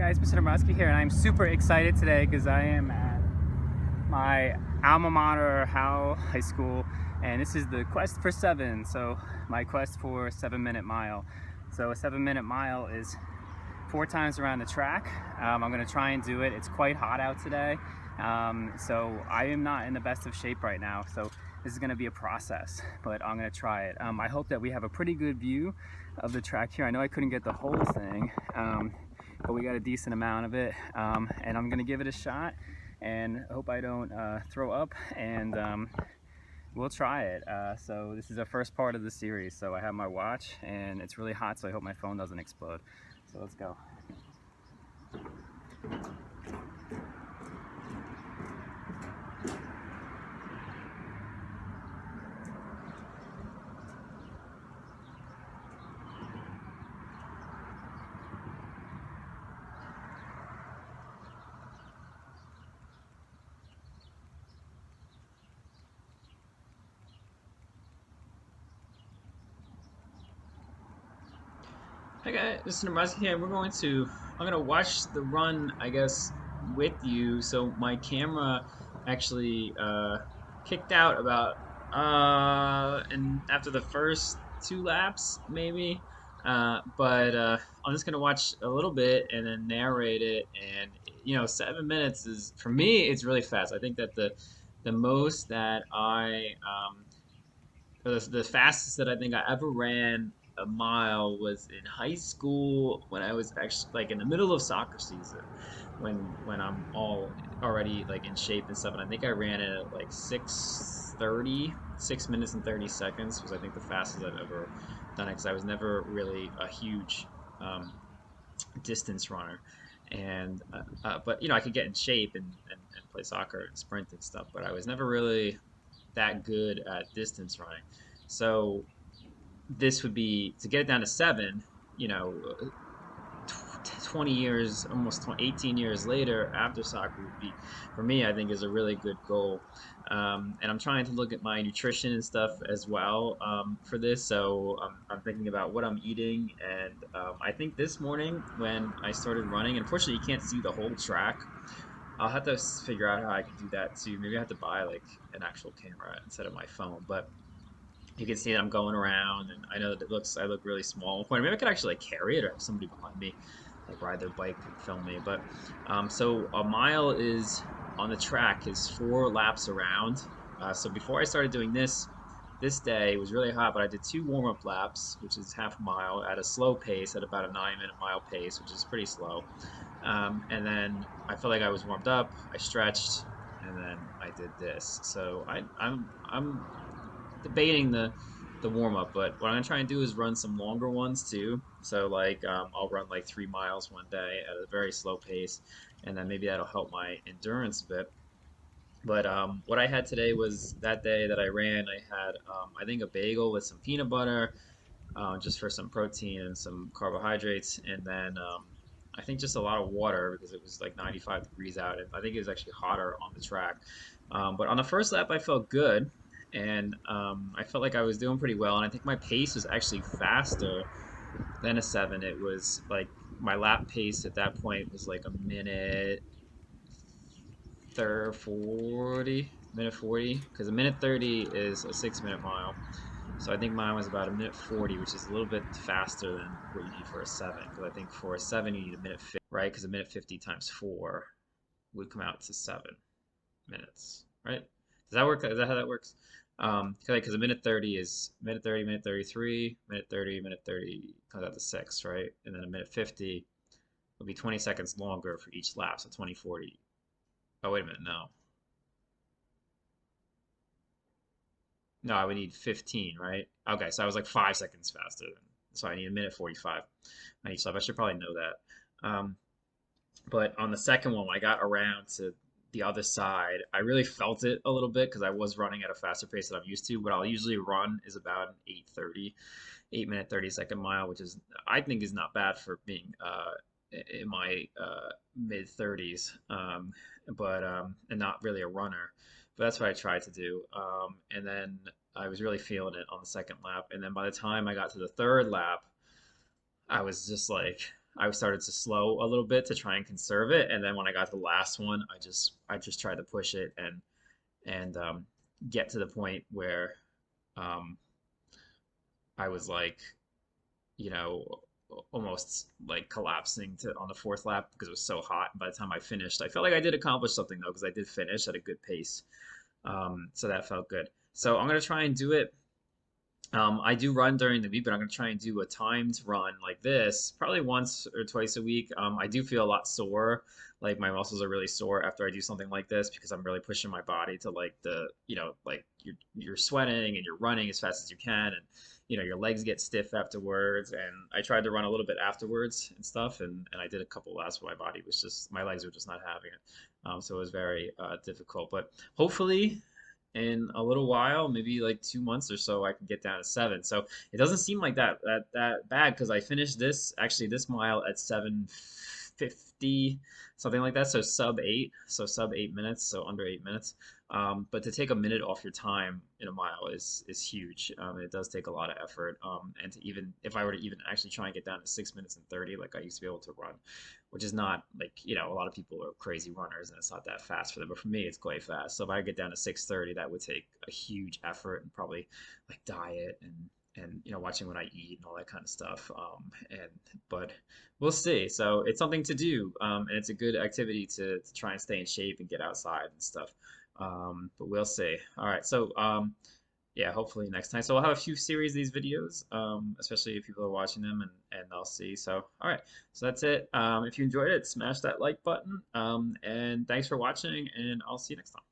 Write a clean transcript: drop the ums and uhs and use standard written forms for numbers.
guys, Mr. Dombrowski here, and I'm super excited today because I am at my alma mater, Howell High School, and this is the Quest for 7, so my quest for 7-minute mile. So a 7-minute mile is 4 times around the track. I'm going to try and do it. It's quite hot out today, so I am not in the best of shape right now, so this is going to be a process, but I'm going to try it. I hope that we have a pretty good view of the track here. I know I couldn't get the whole thing, but we got a decent amount of it, and I'm going to give it a shot, and hope I don't throw up, and we'll try it. So this is the first part of the series, so I have my watch, and it's really hot, so I hope my phone doesn't explode. So let's go. Hi guys, this is Nebraska here, and I'm gonna watch the run, I guess, with you. So my camera actually kicked out about and after the first 2 laps maybe, but I'm just gonna watch a little bit and then narrate it. And 7 minutes is, for me, it's really fast. I think that the most that the fastest that I think I ever ran a mile was in high school when I was actually like in the middle of soccer season, when I'm already like in shape and stuff. And I think I ran it at like 6:30, 6 minutes and 30 seconds was I think the fastest I've ever done it, because I was never really a huge um, distance runner. And but I could get in shape and play soccer and sprint and stuff, but I was never really that good at distance running. So this would be to get it down to 7, you know, 20 years, almost 18 years later after soccer would be, for me, I think is a really good goal. And I'm trying to look at my nutrition and stuff as well for this. So I'm thinking about what I'm eating. And I think this morning when I started running, unfortunately, you can't see the whole track. I'll have to figure out how I can do that too. Maybe I have to buy like an actual camera instead of my phone. But you can see that I'm going around, and I know that I look really small at one point. Maybe I could actually like carry it, or have somebody behind me like ride their bike and film me. But so a mile is on the track is 4 laps around. So before I started doing this day, it was really hot, but I did 2 warm-up laps, which is half a mile at a slow pace, at about a 9-minute mile pace, which is pretty slow. And then I felt like I was warmed up. I stretched, and then I did this. So I'm debating the warm up, but what I'm gonna try and do is run some longer ones too. So like I'll run like 3 miles one day at a very slow pace, and then maybe that'll help my endurance a bit. But what I had today was that day that I ran, I had I think a bagel with some peanut butter, just for some protein and some carbohydrates, and then I think just a lot of water because it was like 95 degrees out, and I think it was actually hotter on the track. But on the first lap, I felt good, and I felt like I was doing pretty well, and I think my pace was actually faster than a 7. It was like my lap pace at that point was like a minute 40, because a minute 30 is a 6-minute mile. So I think mine was about a minute 40, which is a little bit faster than what you need for a 7. Because I think for a 7 you need a minute 50, right? Because a minute 50 times 4 would come out to 7 minutes, right? Does that work? Is that how that works? Because a minute 30 is minute 30, minute 33, minute 30, minute 30 comes out to 6, right? And then a minute 50 would be 20 seconds longer for each lap, so 20:40. Oh, wait a minute, no. No, I would need 15, right? Okay, so I was like 5 seconds faster than, so I need a minute 45 on each lap. I should probably know that. But on the second one, when I got around to the other side, I really felt it a little bit because I was running at a faster pace than I'm used to. What I'll usually run is about an 8:30, 8-minute 30-second mile, which is, I think, is not bad for being in my mid 30s, but and not really a runner. But that's what I tried to do. And then I was really feeling it on the second lap. And then by the time I got to the third lap, I was just like, I started to slow a little bit to try and conserve it, and then when I got to the last one, I just tried to push it and get to the point where um, I was like, you know, almost like collapsing to on the fourth lap because it was so hot. And by the time I finished, I felt like I did accomplish something though because I did finish at a good pace. So that felt good. So I'm gonna try and do it. I do run during the week, but I'm gonna try and do a timed run like this, probably once or twice a week. I do feel a lot sore, like my muscles are really sore after I do something like this because I'm really pushing my body to like like you're sweating and you're running as fast as you can, and your legs get stiff afterwards. And I tried to run a little bit afterwards and stuff, and I did a couple laps, but my legs were just not having it. So it was very difficult, but hopefully in a little while, maybe like 2 months or so, I can get down to 7. So it doesn't seem like that bad because I finished this mile at 7:50, something like that. So sub 8 minutes, so under 8 minutes. But to take a minute off your time in a mile is huge. It does take a lot of effort. And to even if I were to even actually try and get down to 6 minutes and 30, like I used to be able to run, which is not like, a lot of people are crazy runners and it's not that fast for them. But for me, it's quite fast. So if I get down to 6:30, that would take a huge effort and probably like diet and watching what I eat and all that kind of stuff. And but we'll see. So it's something to do, and it's a good activity to try and stay in shape and get outside and stuff. But we'll see. All right. So yeah, hopefully next time. So we'll have a few series of these videos, especially if people are watching them and they'll see. So, all right. So that's it. If you enjoyed it, smash that like button. And thanks for watching, and I'll see you next time.